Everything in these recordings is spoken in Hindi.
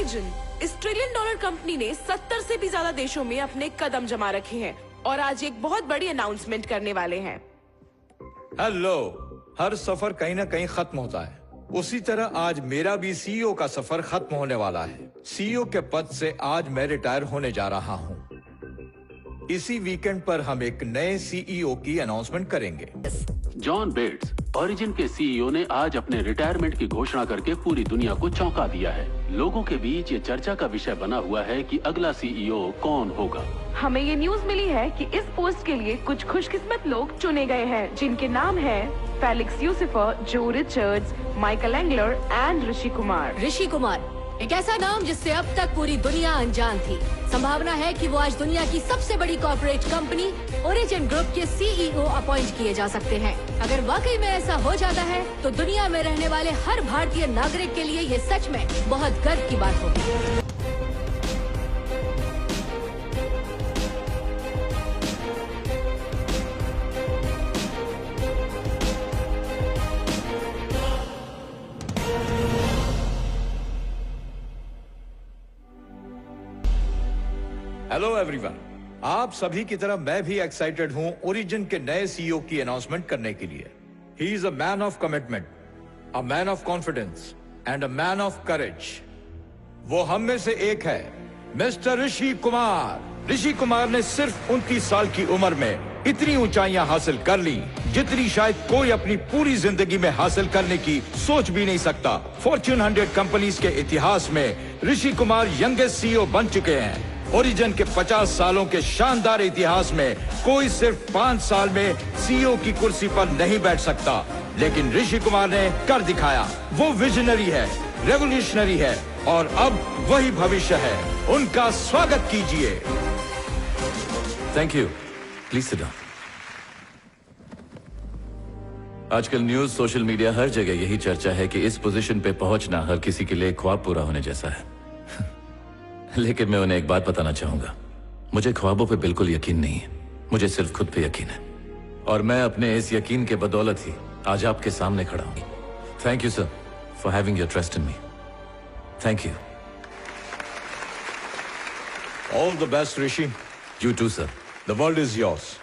ओरिजिन इस ट्रिलियन डॉलर कंपनी ने 70 से भी ज्यादा देशों में अपने कदम जमा रखे हैं और आज एक बहुत बड़ी अनाउंसमेंट करने वाले हैं। हेलो, हर सफर कहीं ना कहीं खत्म होता है, उसी तरह आज मेरा भी सीईओ का सफर खत्म होने वाला है। सीईओ के पद से आज मैं रिटायर होने जा रहा हूँ। इसी वीकेंड पर हम एक नए सीईओ की अनाउंसमेंट करेंगे। जॉन बेट्स, ओरिजिन के सीईओ ने आज अपने रिटायरमेंट की घोषणा करके पूरी दुनिया को चौंका दिया है। लोगों के बीच ये चर्चा का विषय बना हुआ है कि अगला सीईओ कौन होगा। हमें ये न्यूज मिली है कि इस पोस्ट के लिए कुछ खुशकिस्मत लोग चुने गए हैं, जिनके नाम है फेलिक्स यूसिफर, जो Richards, Michael angler and Rishi Kumar. Rishi Kumar एक ऐसा नाम जिससे अब तक पूरी दुनिया अनजान थी। संभावना है कि वो आज दुनिया की सबसे बड़ी कॉर्पोरेट कंपनी ओरिजिन ग्रुप के सीईओ अपॉइंट किए जा सकते हैं। अगर वाकई में ऐसा हो जाता है तो दुनिया में रहने वाले हर भारतीय नागरिक के लिए ये सच में बहुत गर्व की बात होगी। हेलो एवरीवन, आप सभी की तरह मैं भी एक्साइटेड हूं ओरिजिन के नए सीईओ की अनाउंसमेंट करने के लिए। He is a man of commitment, a man of confidence and a man of courage. वो हम में से एक है, मिस्टर ऋषि कुमार। ऋषि कुमार ने सिर्फ 29 साल की उम्र में इतनी ऊंचाइयां हासिल कर ली जितनी शायद कोई अपनी पूरी जिंदगी में हासिल करने की सोच भी नहीं सकता। फॉर्च्यून 100 कंपनीज के इतिहास में ऋषि कुमार यंगेस्ट सीईओ बन चुके हैं। ओरिजिन के 50 सालों के शानदार इतिहास में कोई सिर्फ 5 साल में सीईओ की कुर्सी पर नहीं बैठ सकता, लेकिन ऋषि कुमार ने कर दिखाया। वो विजनरी है, रेवोल्यूशनरी है और अब वही भविष्य है। उनका स्वागत कीजिए। Thank you, please sit down. आजकल न्यूज, सोशल मीडिया, हर जगह यही चर्चा है कि इस पोजीशन पे पहुंचना हर किसी के लिए ख्वाब पूरा होने जैसा है। लेकिन मैं उन्हें एक बात बताना चाहूंगा, मुझे ख्वाबों पे बिल्कुल यकीन नहीं है, मुझे सिर्फ खुद पे यकीन है। और मैं अपने इस यकीन के बदौलत ही आज आपके सामने खड़ा हूं। Thank you sir for having your trust in me. Thank you. All the best Rishi. You too sir. The world is yours.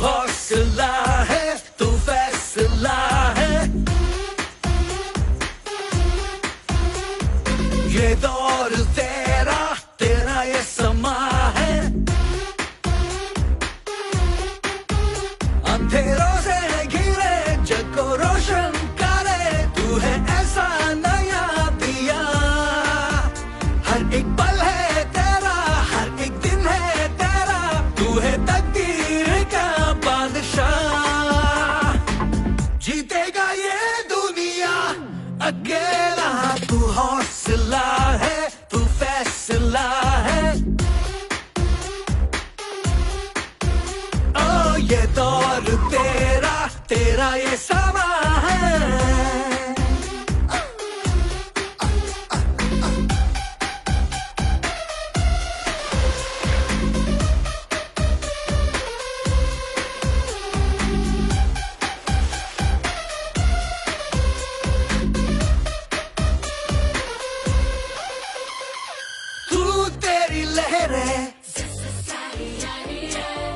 हौसला है, तू फैसला है, ये दौर तेरा, तेरा ये समा है। अंधेरों से घिरे जग को रोशन करे, तू है ऐसा नया दिया। हर एक पल है तेरा, हर एक दिन है तेरा, तू है तकदीर का जीतेगा ये दुनिया अकेला। तू हौसला है, तू फैसला है, ओ ये दौर तेरा, तेरा ये समा है।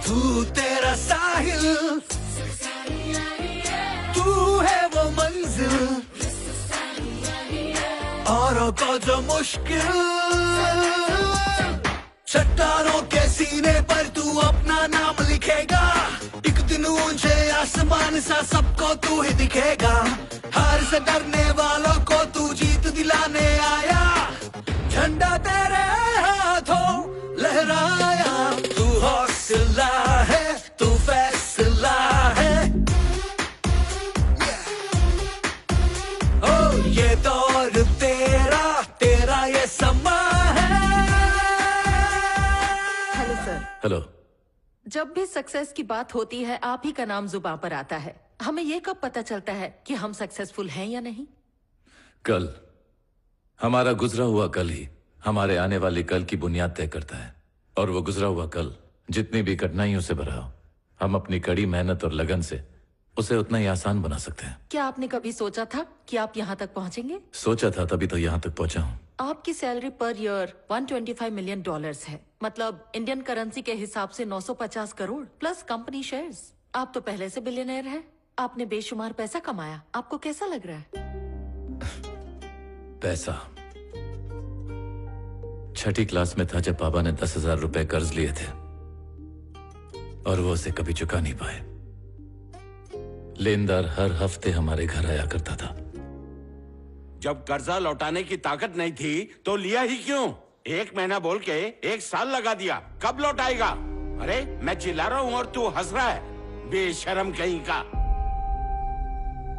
तू तेरा साहिल, तू है वो मंजिल, औरों को जो मुश्किल। चट्टानों के सीने पर तू अपना नाम लिखेगा, एक दिन ऊंचे आसमान सा सबको तू ही दिखेगा। हार से डरने वालों को तू जीत दिलाने आया, झंडा तेरे हाथों लहराया। तू हौसला है, तू फैसला है, ओ ये दौर जब भी सक्सेस की बात होती है आप ही का नाम जुबान पर आता है। हमें ये कब पता चलता है कि हम सक्सेसफुल हैं या नहीं? कल, हमारा गुजरा हुआ कल ही हमारे आने वाले कल की बुनियाद तय करता है। और वो गुजरा हुआ कल जितनी भी कठिनाइयों से भरा हो, हम अपनी कड़ी मेहनत और लगन से उसे उतना ही आसान बना सकते हैं। क्या आपने कभी सोचा था कि आप यहाँ तक पहुँचेंगे? सोचा था, तभी तो यहाँ तक पहुंचा हूँ। आपकी सैलरी पर ईयर $125 मिलियन है, मतलब इंडियन करेंसी के हिसाब से 950 करोड़ प्लस कंपनी शेयर्स। आप तो पहले से बिलियनर हैं। आपने बेशुमार पैसा कमाया, आपको कैसा लग रहा है? पैसा, छठी क्लास में था जब पापा ने 10,000 रुपए कर्ज लिए थे और वो उसे कभी चुका नहीं पाए। लेनदार हर हफ्ते हमारे घर आया करता था। जब कर्जा लौटाने की ताकत नहीं थी तो लिया ही क्यों? 1 महीना बोल के 1 साल लगा दिया, कब लौटाएगा? अरे मैं चिल्ला रहा हूँ और तू हंस रहा है, बेशरम कहीं का।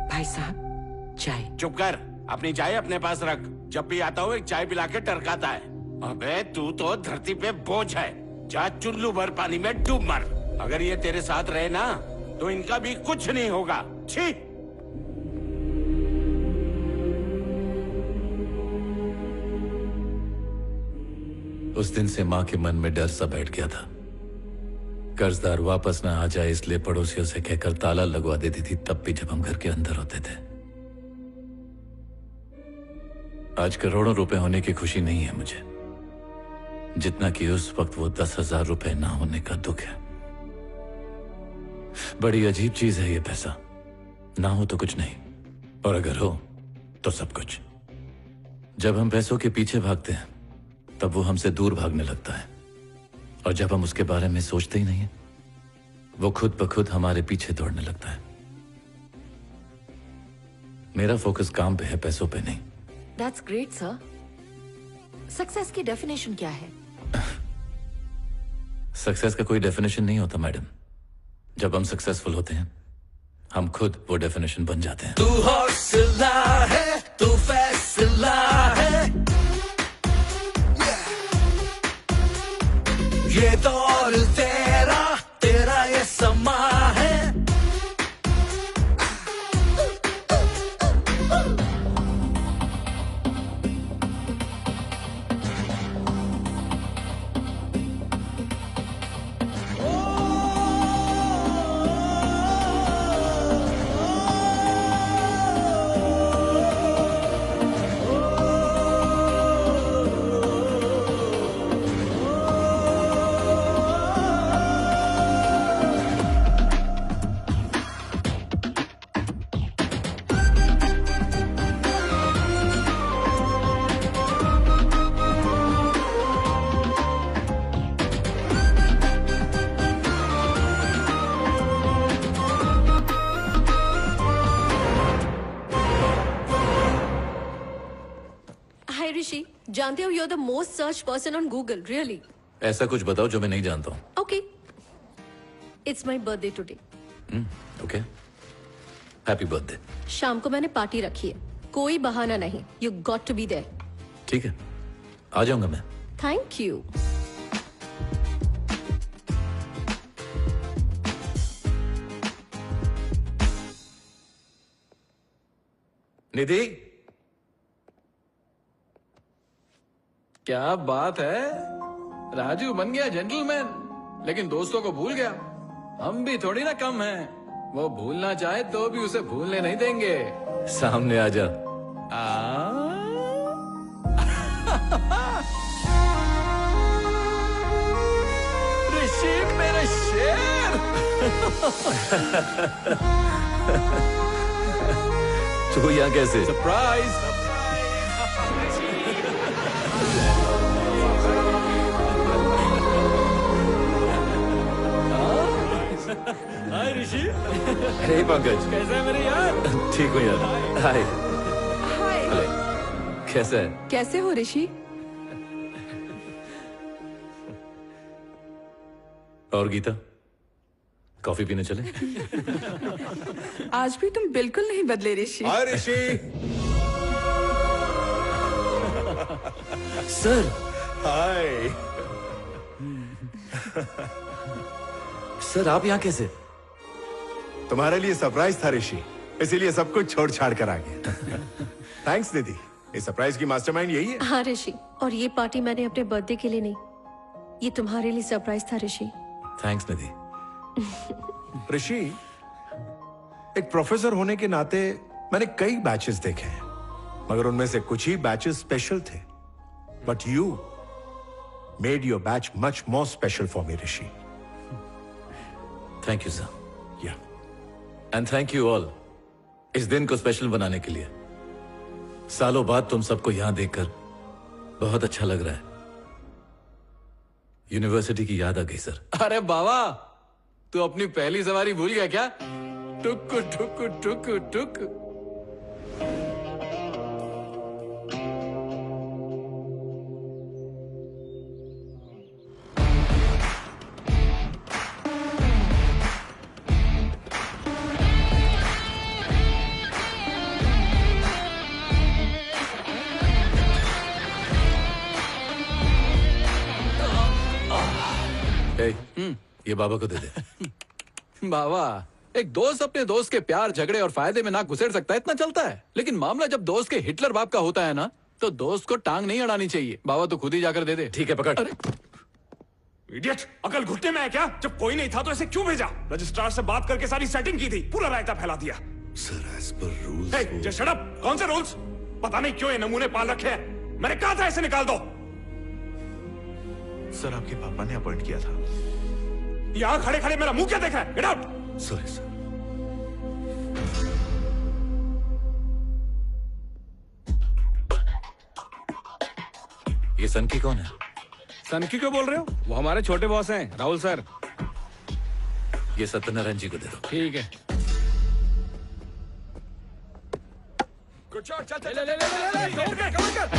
भाई साहब चाय। चुप कर, अपनी चाय अपने पास रख। जब भी आता हूँ एक चाय पिला के टरकाता है। अबे तू तो धरती पे बोझ है, जा चुल्लू भर पानी में डूब मर। अगर ये तेरे साथ रहे ना तो इनका भी कुछ नहीं होगा। छी! उस दिन से मां के मन में डर सा बैठ गया था। कर्जदार वापस ना आ जाए इसलिए पड़ोसियों से कहकर ताला लगवा देती थी, तब भी जब हम घर के अंदर होते थे। आज करोड़ों रुपए होने की खुशी नहीं है मुझे, जितना कि उस वक्त वो 10,000 रुपए ना होने का दुख है। बड़ी अजीब चीज है ये पैसा, ना हो तो कुछ नहीं और अगर हो तो सब कुछ। जब हम पैसों के पीछे भागते हैं तब वो हमसे दूर भागने लगता है और जब हम उसके बारे में सोचते ही नहीं है वो खुद ब खुद हमारे पीछे दौड़ने लगता है। मेरा फोकस काम पे है, पैसों पे नहीं। That's great, sir. सक्सेस की डेफिनेशन क्या है? सक्सेस का कोई डेफिनेशन नहीं होता मैडम। जब हम सक्सेसफुल होते हैं हम खुद वो डेफिनेशन बन जाते हैं। तू हौसला है, तू फैसला है, ये दौर तेरा, तेरा ये समा है। हाय ऋषि, जानते हो you're the most searched person on Google, really? ऐसा कुछ बताओ जो मैं नहीं जानता हूँ। Okay. It's my birthday today. Okay, happy birthday. शाम को मैंने पार्टी रखी है, कोई बहाना नहीं। You got to be there. ठीक है, आ जाऊंगा मैं। Thank you. निधि, क्या बात है, राजू बन गया जेंटलमैन, लेकिन दोस्तों को भूल गया। हम भी थोड़ी ना कम हैं, वो भूलना चाहे तो भी उसे भूलने नहीं देंगे। सामने आ जा। ऋषि मेरे शेर। तू यहाँ कैसे? सरप्राइज। हाय ऋषि। हे पंकज, कैसा है मेरे यार? ठीक हूँ यार। हाय। हाय। हेलो, कैसा है? कैसे हो ऋषि? और गीता, कॉफी पीने चले? आज भी तुम बिल्कुल नहीं बदले ऋषि। हाय ऋषि। सर। हाय। सर आप यहाँ कैसे? तुम्हारे लिए सरप्राइज था ऋषि, इसीलिए सब कुछ छोड़ छाड़ कर आ गया। थैंक्स दीदी, इस सरप्राइज की मास्टरमाइंड यही है। हाँ ऋषि, और ये पार्टी मैंने अपने बर्थडे के लिए नहीं, ये तुम्हारे लिए सरप्राइज था ऋषि। थैंक्स निधि। ऋषि, एक प्रोफेसर होने के नाते मैंने कई बैचेस देखे हैं, मगर उनमें से कुछ ही बैचेस स्पेशल थे। But you made your batch much more special for me Rishi. Thank you sir. या एंड थैंक यू ऑल इस दिन को स्पेशल बनाने के लिए। सालों बाद तुम सबको यहां देखकर बहुत अच्छा लग रहा है। यूनिवर्सिटी की याद आ गई सर। अरे बाबा, तू अपनी पहली सवारी भूल गया क्या? टुक टुक टुक टुक। ये बाबा को दे दे। बाबा, एक दोस्त अपने दोस्त के प्यार झगड़े और फायदे में नाक घुसेड़ सकता है, इतना चलता है। लेकिन मामला जब दोस्त के हिटलर बाप का होता है ना, तो दोस्त को टांग नहीं अड़ानी चाहिए। बाबा तो खुद ही जाकर दे दे। ठीक है, पकड़। इडियट, अकल घुटने में है क्या? जब कोई नहीं था तो ऐसे क्यों भेजा? रजिस्ट्रार से बात करके सारी सेटिंग की थी, पूरा रायता फैला दिया। Sir as per rules. Hey, just shut up! कौन से रूल्स? पता नहीं क्यों ये नमूने पाल रखे हैं। मैंने कहा था इसे निकाल दो। सर आपके पापा ने अपॉइंट किया था। यहाँ खड़े खड़े मेरा मुंह क्या देख रहा है? Get out! Sorry sir. ये सनकी कौन है? सनकी क्यों बोल रहे हो? वो हमारे छोटे बॉस हैं, राहुल सर। ये सत्यनारायण जी को दे दो। ठीक है। चल चल ले ले ले रुक जा।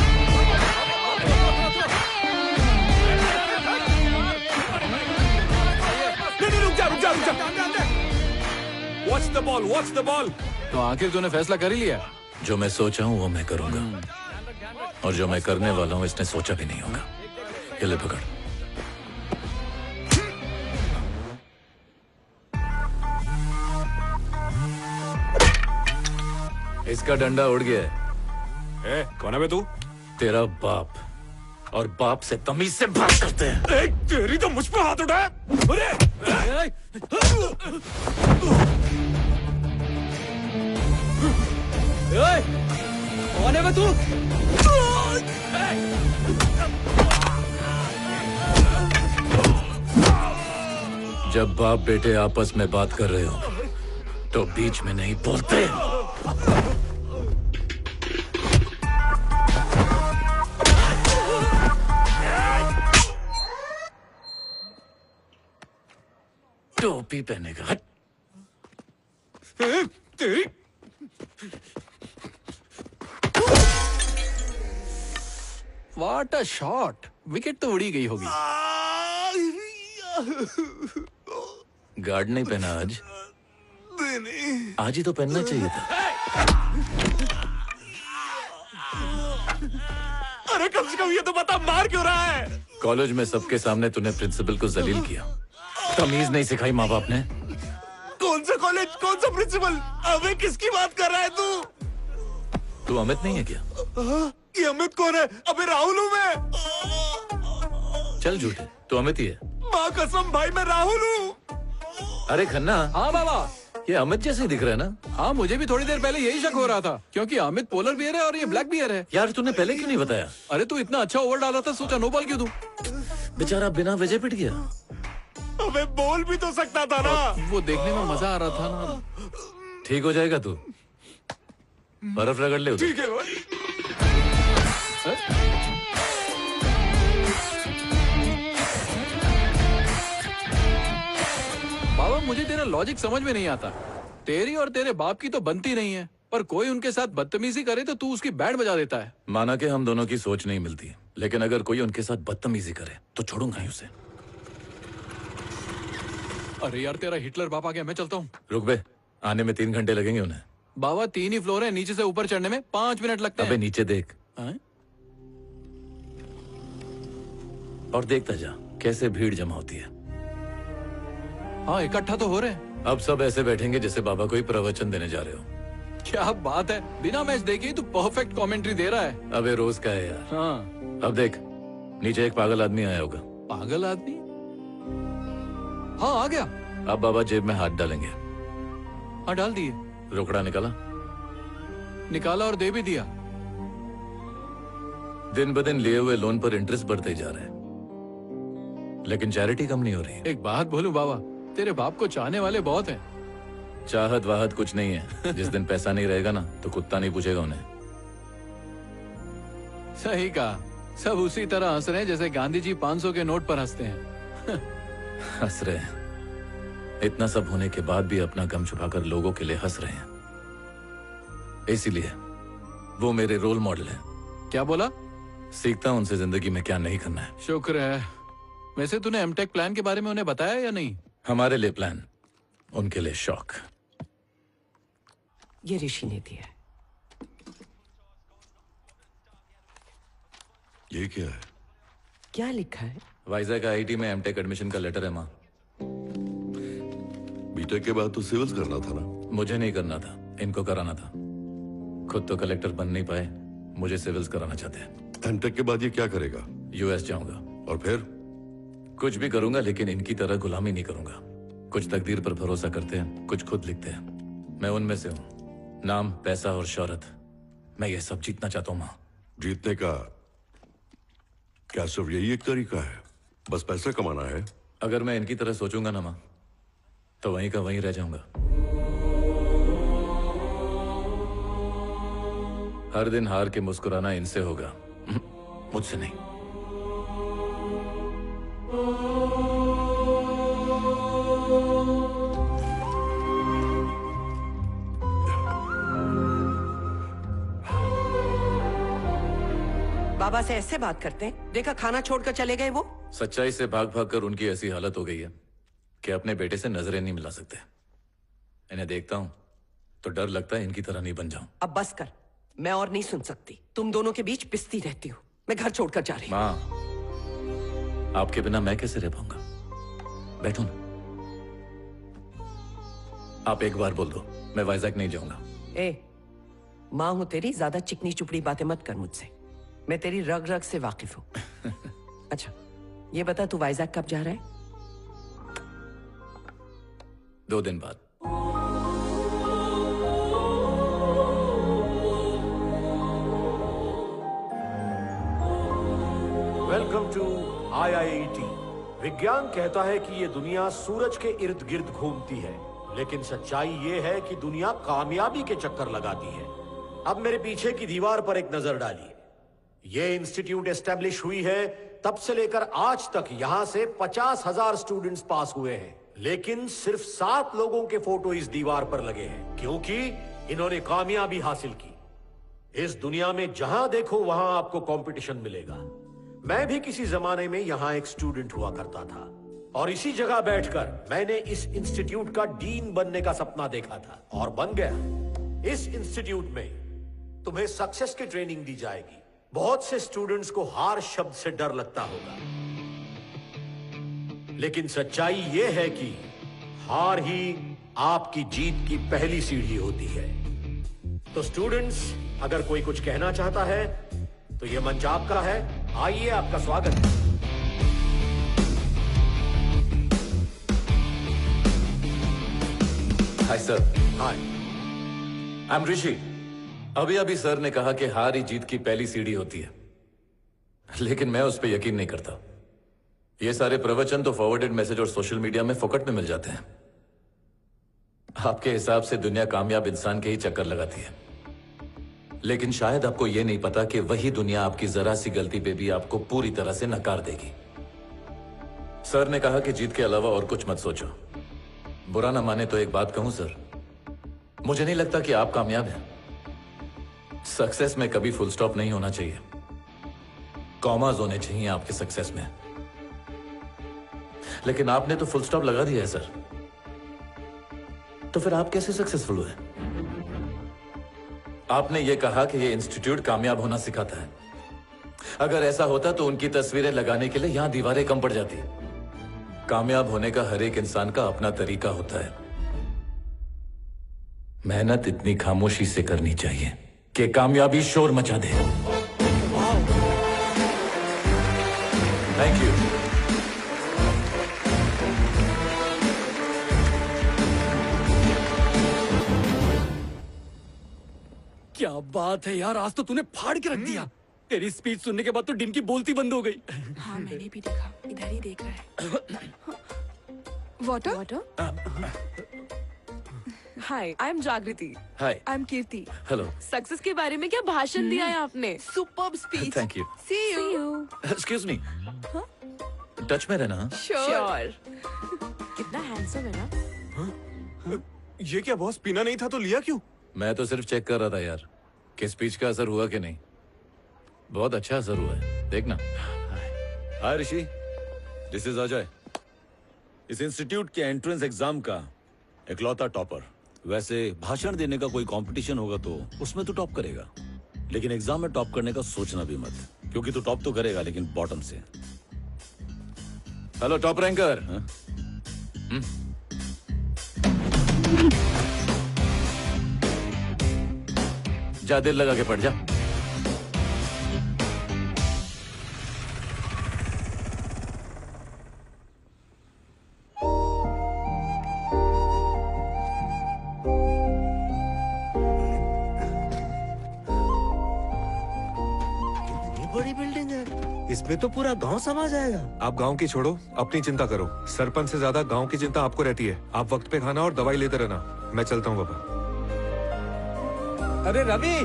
What's the ball? What's the ball? तो आखिर तूने फैसला कर ही लिया? जो मैं सोचा हूं वो मैं करूंगा, और जो मैं करने वाला हूं इसने सोचा भी नहीं होगा। ये ले पकड़। इसका डंडा उड़ गया है। कौन है बे तू? तेरा बाप, और बाप से तमीज से बात करते हैं। तेरी तो मुझ पे हाथ उठाया। अरे कौन है बे तू? जब बाप बेटे आपस में बात कर रहे हो तो बीच में नहीं बोलते। टोपी पहनेगा। हट। तेरी व्हाट अ शॉट! विकेट तो उड़ी गई होगी। गार्ड नहीं पहना आज? आज ही तो पहनना चाहिए था। अरे कम से कम ये तो बता, मार क्यों रहा है? कॉलेज में सबके सामने तूने प्रिंसिपल को जलील किया। तमीज नहीं सिखाई माँ बाप ने। कौन सा कॉलेज, कौन सा प्रिंसिपल? अबे किसकी बात कर रहा है तू? तू अमित नहीं है क्या? ये अमित कौन है? अबे राहुल हूँ मैं। चल झूठे, तू अमित ही है। माँ कसम भाई, मैं राहुल हूँ। अरे खन्ना। हाँ बाबा, ये अमित जैसे ही दिख रहा है ना? हाँ, मुझे भी थोड़ी देर पहले यही शक हो रहा था, क्योंकि अमित पोलर बियर है और ये ब्लैक बियर है। यार तूने पहले क्यों नहीं बताया? अरे तू इतना अच्छा ओवर डाला था, सोचा नो बॉल क्यों दूं। बेचारा बिना वजह पिट गया। अबे बोल भी तो सकता था ना। वो देखने में मजा आ रहा था ना। ठीक हो जाएगा तू, बर्फ रगड़ ले उधर। ठीक है भाई। बाबा, मुझे तेरा लॉजिक समझ में नहीं आता। तेरी और तेरे बाप की तो बनती नहीं है, पर कोई उनके साथ बदतमीजी करे तो तू उसकी बैंड बजा देता है। माना कि हम दोनों की सोच नहीं मिलती, लेकिन अगर कोई उनके साथ बदतमीजी करे तो छोड़ूंगा ही उसे। अरे यार, तेरा हिटलर बाप आ गया, मैं चलता हूँ। रुक बे, आने में 3 घंटे लगेंगे उन्हें। बाबा 3 ही फ्लोर है, नीचे से ऊपर चढ़ने में 5 मिनट लगते हैं। अबे नीचे देख। और देखता जा कैसे भीड़ जमा होती है। हाँ इकट्ठा तो हो रहे हैं। अब सब ऐसे बैठेंगे जैसे बाबा कोई प्रवचन देने जा रहे हो। क्या बात है, बिना मैच देखे ही तू परफेक्ट कमेंट्री दे रहा है। अबे रोज का है यार। हाँ अब देख, नीचे एक पागल आदमी आया होगा। पागल आदमी? हाँ आ गया। अब बाबा जेब में हाथ डालेंगे। हाँ डाल दिए। रोकड़ा निकाला और दे भी दिया। दिन ब दिन लिए हुए लोन पर इंटरेस्ट बढ़ते जा रहे हैं, लेकिन चैरिटी कम नहीं हो रही। एक बात बोलूं बाबा, तेरे बाप को चाहने वाले बहुत हैं। चाहत वाहत कुछ नहीं है। जिस दिन पैसा नहीं रहेगा ना तो कुत्ता नहीं पूछेगा उन्हें। सही कहा। सब उसी तरह हंस रहे हैं जैसे गांधी जी 500 के नोट पर हंसते हैं। हंस रहे हैं। इतना सब होने के बाद भी अपना गम छुपाकर लोगों के लिए हंस रहे हैं। इसीलिए वो मेरे रोल मॉडल हैं। क्या बोला? सीखता हूं उनसे जिंदगी में क्या नहीं करना है। शुक्र है। वैसे तूने एमटेक प्लान के बारे में उन्हें बताया या नहीं? हमारे लिए प्लान, उनके लिए शौक। ये ऋषि ने दिया है। ये क्या है? क्या लिखा है? वाइजैक आईआईटी में एमटेक एडमिशन का लेटर है माँ। बीटेक के बाद तो सिविल्स करना था ना? मुझे नहीं करना था, इनको कराना था। खुद तो कलेक्टर बन नहीं पाए, मुझे सिविल्स कराना चाहते हैं। एमटेक के बाद ये क्या करेगा? यूएस जाऊंगा। और फिर? कुछ भी करूंगा, लेकिन इनकी तरह गुलामी नहीं करूंगा। कुछ तकदीर पर भरोसा करते हैं, कुछ खुद लिखते हैं। मैं उनमें से हूँ। नाम, पैसा और शोहरत, मैं ये सब जीतना चाहता हूँ माँ। जीतने का क्या सिर्फ यही एक तरीका है? बस पैसा कमाना है? अगर मैं इनकी तरह सोचूंगा ना माँ, तो वहीं का वहीं रह जाऊंगा। हर दिन हार के मुस्कुराना इनसे होगा, मुझसे नहीं। बाबा से ऐसे बात करते हैं? देखा खाना छोड़कर चले गए वो। सच्चाई से भाग भाग कर उनकी ऐसी हालत हो गई है कि अपने बेटे से नजरें नहीं मिला सकते। इन्हें देखता हूं तो डर लगता है इनकी तरह नहीं बन जाऊं। अब बस कर, मैं और नहीं सुन सकती। तुम दोनों के बीच पिसती रहती हूँ। मैं घर छोड़कर जा रही हूँ। माँ, आपके बिना मैं कैसे रह पाऊंगा? बैठो ना। आप एक बार बोल दो, मैं वाइजैक नहीं जाऊंगा। माँ हूं तेरी, ज्यादा चिकनी चुपड़ी बातें मत कर मुझसे। मैं तेरी रग रग से वाकिफ हूं। अच्छा ये बता, तू वाइजैक कब जा रहा है? 2 दिन बाद। Welcome to IIT। विज्ञान कहता है कि ये दुनिया सूरज के इर्द गिर्द घूमती है, लेकिन सच्चाई ये है कि दुनिया कामयाबी के चक्कर लगाती है। अब मेरे पीछे की दीवार पर एक नजर डालिए। ये इंस्टीट्यूट एस्टेब्लिश हुई है, तब से लेकर आज तक यहां से 50,000 स्टूडेंट्स पास हुए हैं, लेकिन सिर्फ 7 लोगों के फोटो इस दीवार पर लगे हैं, क्योंकि इन्होंने कामयाबी हासिल की। इस दुनिया में जहां देखो वहां आपको कंपटीशन मिलेगा। मैं भी किसी जमाने में यहां एक स्टूडेंट हुआ करता था, और इसी जगह बैठकर मैंने इस इंस्टीट्यूट का डीन बनने का सपना देखा था, और बन गया। इस इंस्टीट्यूट में तुम्हें सक्सेस की ट्रेनिंग दी जाएगी। बहुत से स्टूडेंट्स को हार शब्द से डर लगता होगा, लेकिन सच्चाई यह है कि हार ही आपकी जीत की पहली सीढ़ी होती है। तो स्टूडेंट्स, अगर कोई कुछ कहना चाहता है तो यह मंच आपका है। आइए, आपका स्वागत है। Hi sir. Hi, I am Rishi. अभी अभी सर ने कहा कि हार ही जीत की पहली सीढ़ी होती है, लेकिन मैं उस पर यकीन नहीं करता। ये सारे प्रवचन तो फॉरवर्डेड मैसेज और सोशल मीडिया में फोकट में मिल जाते हैं। आपके हिसाब से दुनिया कामयाब इंसान के ही चक्कर लगाती है, लेकिन शायद आपको यह नहीं पता कि वही दुनिया आपकी जरा सी गलती पे भी आपको पूरी तरह से नकार देगी। सर ने कहा कि जीत के अलावा और कुछ मत सोचो। बुरा ना माने तो एक बात कहूं सर, मुझे नहीं लगता कि आप कामयाब हैं। सक्सेस में कभी फुल स्टॉप नहीं होना चाहिए, कॉमास होने चाहिए आपके सक्सेस में। लेकिन आपने तो फुल स्टॉप लगा दिया है सर, तो फिर आप कैसे सक्सेसफुल हुए? आपने यह कहा कि यह इंस्टीट्यूट कामयाब होना सिखाता है। अगर ऐसा होता तो उनकी तस्वीरें लगाने के लिए यहां दीवारें कम पड़ जाती। कामयाब होने का हर एक इंसान का अपना तरीका होता है। मेहनत इतनी खामोशी से करनी चाहिए कि कामयाबी शोर मचा दे। Thank you. क्या बात है यार, आज तो तूने फाड़ के रख दिया। तेरी स्पीच सुनने के बाद तो डिम्की बोलती बंद हो गई। हाँ मैंने भी देखा, इधर ही देख रहा है। Water? Hi, I am Jagriti. Hi, I am Kirti. Hello. Success के बारे में क्या भाषण दिया है आपने? Superb speech. Thank you. See you. Excuse me, touch में रहना। श्योर। कितना हैंडसम है ना? ये क्या बॉस, पीना नहीं था तो लिया क्यों? मैं तो सिर्फ चेक कर रहा था यार कि स्पीच का असर हुआ कि नहीं। बहुत अच्छा असर हुआ है, देखना। हाय ऋषि, दिस इज अजय, इस इंस्टीट्यूट के एंट्रेंस एग्जाम का इकलौता टॉपर। वैसे भाषण देने का कोई कंपटीशन होगा तो उसमें तू टॉप करेगा, लेकिन एग्जाम में टॉप करने का सोचना भी मत, क्योंकि तू टॉप तो करेगा लेकिन बॉटम से। Hello top ranker. जा दिल लगा के पढ़ जा। बड़ी बिल्डिंग है, इसमें तो पूरा गांव समा जाएगा। आप गांव की छोड़ो, अपनी चिंता करो। सरपंच से ज्यादा गांव की चिंता आपको रहती है। आप वक्त पे खाना और दवाई लेते रहना। मैं चलता हूँ बाबा। अरे रवि,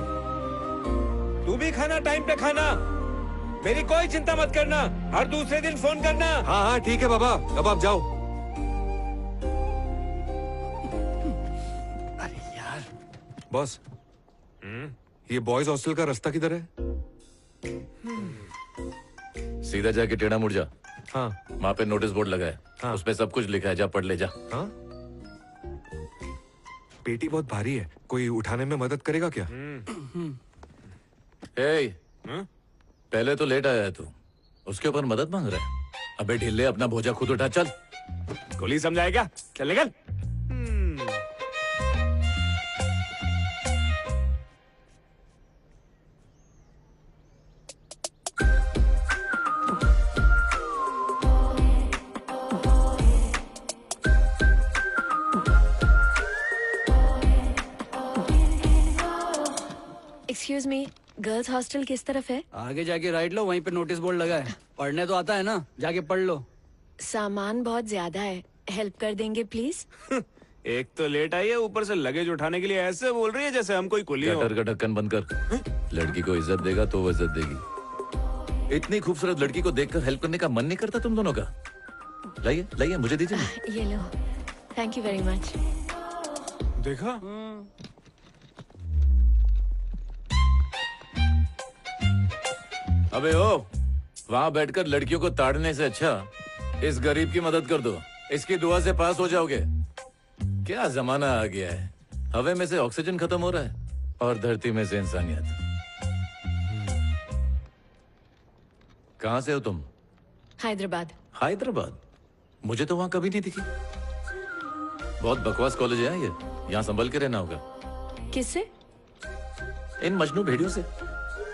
तू भी खाना टाइम पे खाना। मेरी कोई चिंता मत करना, हर दूसरे दिन फोन करना। हाँ हाँ ठीक है बाबा, अब आप जाओ। अरे यार बॉस, ये बॉयज हॉस्टल का रास्ता किधर है? सीधा जाके टेढ़ा मुड़ जा। हाँ, वहाँ पे नोटिस बोर्ड लगा है। हाँ। उसपे सब कुछ लिखा है, जा पढ़ ले जा। हाँ? पेटी बहुत भारी है, कोई उठाने में मदद करेगा क्या? पहले तो लेट आया है तू, उसके ऊपर मदद मांग रहा है। अबे ढिल्ले, अपना भोजा खुद उठा। चल, गोली समझाए क्या? चल निकल। एक्सक्यूज मी, गर्ल्स हॉस्टल किस तरफ है? आगे जाके राइट लो, वहीं पे नोटिस बोर्ड लगा है। पढ़ने तो आता है ना, जाके पढ़ लो। सामान बहुत ज्यादा है, हेल्प कर देंगे प्लीज? एक तो लेट आई है, ऊपर से लगेज उठाने के लिए ऐसे बोल रही है जैसे हम कोई कुली हो। गटर का ढक्कन बंद कर। लड़की को इज्जत देगा तो वो इज्जत देगी। इतनी खूबसूरत लड़की को देखकर हेल्प करने का मन नहीं करता तुम दोनों का? लाइए लाइए, मुझे दीजिए। ये लो, थैंक यू वेरी मच। देखा? अबे ओ, वहाँ बैठकर लड़कियों को ताड़ने से अच्छा इस गरीब की मदद कर दो। इसकी दुआ से पास हो जाओगे। क्या जमाना आ गया है, हवा में से ऑक्सीजन खत्म हो रहा है और धरती में से इंसानियत। कहाँ से हो तुम? हैदराबाद। हैदराबाद? मुझे तो वहाँ कभी नहीं दिखी। बहुत बकवास कॉलेज है ये, यहाँ संभल के रहना होगा। किससे? इन मजनू भेड़ियों से।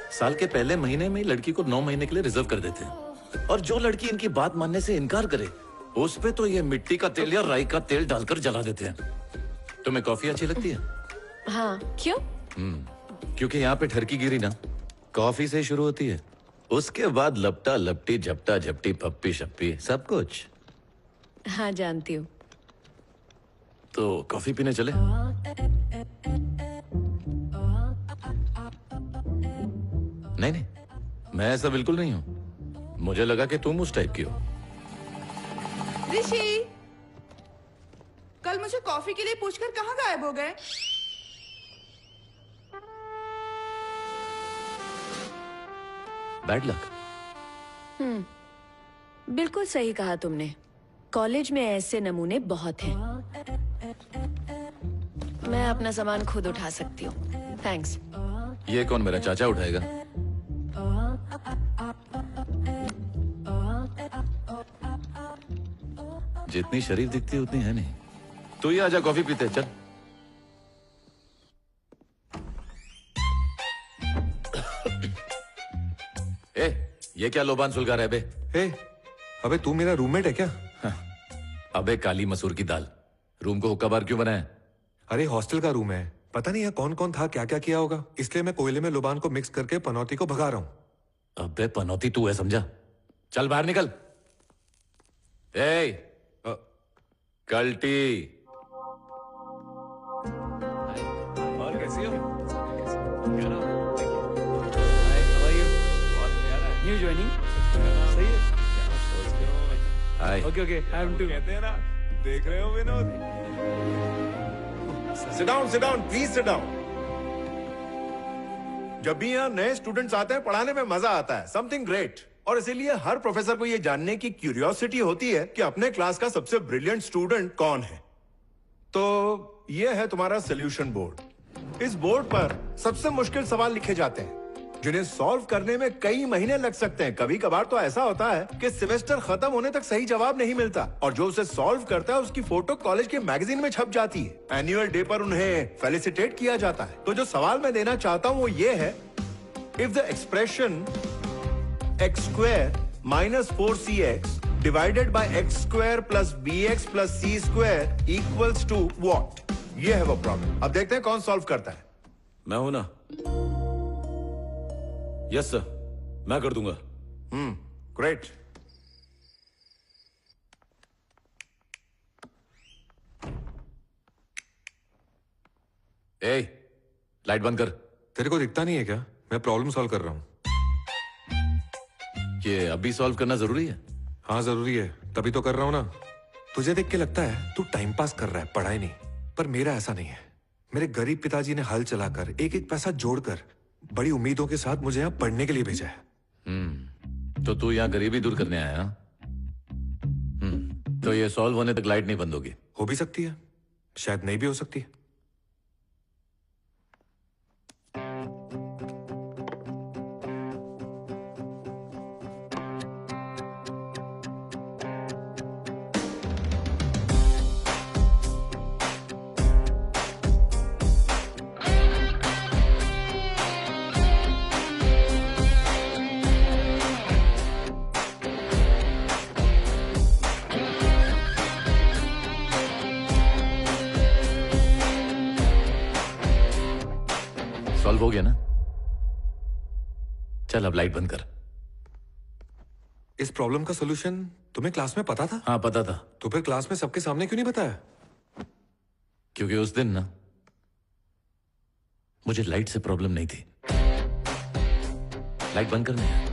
साल के पहले महीने में लड़की को 9 महीने के लिए रिजर्व कर देते हैं, और जो लड़की इनकी बात मानने से इनकार करे उस पे तो ये मिट्टी का तेल या राई का तेल डालकर जला देते हैं। तुम्हें कॉफी अच्छी लगती है? हाँ, क्यों? क्योंकि यहाँ पे ठरकी गिरी ना कॉफी से शुरू होती है, उसके बाद लपटा लपटी, झपटा झपटी, पप्पी शप्पी, सब कुछ। हाँ जानती हूँ। तो कॉफी पीने चले? नहीं नहीं, मैं ऐसा बिल्कुल नहीं हूँ। मुझे लगा कि तुम उस टाइप की हो। ऋषि, कल मुझे कॉफी के लिए पूछकर कहाँ गायब हो गए? Bad luck. बिल्कुल सही कहा तुमने। कॉलेज में ऐसे नमूने बहुत हैं। मैं अपना सामान खुद उठा सकती हूँ, थैंक्स। ये कौन, मेरा चाचा उठाएगा? जितनी शरीफ दिखती है उतनी है नहीं। तू ही आजा, कॉफी पीते चल। ये क्या लोबान सुलगा रहा है बे? अबे तू मेरा रूममेट है क्या? अबे काली मसूर की दाल, रूम को हुक्का बार क्यों बनाया? अरे हॉस्टल का रूम है, पता नहीं यहाँ कौन कौन था, क्या क्या किया होगा, इसलिए मैं कोयले में लोबान को मिक्स करके पनौती को भगा रहा हूँ। अबे पनौती तू है समझा? चल बाहर निकल। कल्टी। और कैसी हो? New joining. सही है। Hi. Okay okay, I am too. कहते हैं ना, देख रहे हो Vinod? Sit down, please sit down. जब भी यहाँ नए स्टूडेंट्स आते हैं पढ़ाने में मजा आता है, समथिंग ग्रेट। और इसीलिए हर प्रोफेसर को ये जानने की क्यूरियोसिटी होती है कि अपने क्लास का सबसे ब्रिलियंट स्टूडेंट कौन है। तो ये है तुम्हारा सोल्यूशन बोर्ड। इस बोर्ड पर सबसे मुश्किल सवाल लिखे जाते हैं जिन्हें सॉल्व करने में कई महीने लग सकते हैं। कभी कभार तो ऐसा होता है कि सेमेस्टर खत्म होने तक सही जवाब नहीं मिलता और जो उसे सॉल्व करता है उसकी फोटो कॉलेज के मैगजीन में छप जाती है। एनुअल डे पर उन्हें फेलिसिटेट किया जाता है। तो जो सवाल मैं देना चाहता हूं वो ये है, if the expression x square minus 4cx divided by x square plus bx plus c square equals to what? ये है वो प्रॉब्लम। अब देखते हैं कौन सॉल्व करता है। मैं हूं ना? यस सर, मैं कर दूंगा। ग्रेट। लाइट बंद कर। तेरे को दिखता नहीं है क्या? मैं प्रॉब्लम सॉल्व कर रहा हूं। ये अभी सॉल्व करना जरूरी है? हाँ जरूरी है, तभी तो कर रहा हूं ना। तुझे देख के लगता है तू टाइम पास कर रहा है, पढ़ाई नहीं। पर मेरा ऐसा नहीं है। मेरे गरीब पिताजी ने हल चलाकर एक एक पैसा जोड़कर बड़ी उम्मीदों के साथ मुझे यहाँ पढ़ने के लिए भेजा है। तो तू यहाँ गरीबी दूर करने आया? तो ये सॉल्व होने तक लाइट नहीं बंद होगी? हो भी सकती है, शायद नहीं भी हो सकती। सॉल्व हो गया ना? चल अब लाइट बंद कर। इस प्रॉब्लम का सॉल्यूशन तुम्हें क्लास में पता था? हाँ पता था। तो फिर क्लास में सबके सामने क्यों नहीं बताया? क्योंकि उस दिन ना मुझे लाइट से प्रॉब्लम नहीं थी। लाइट बंद करना है।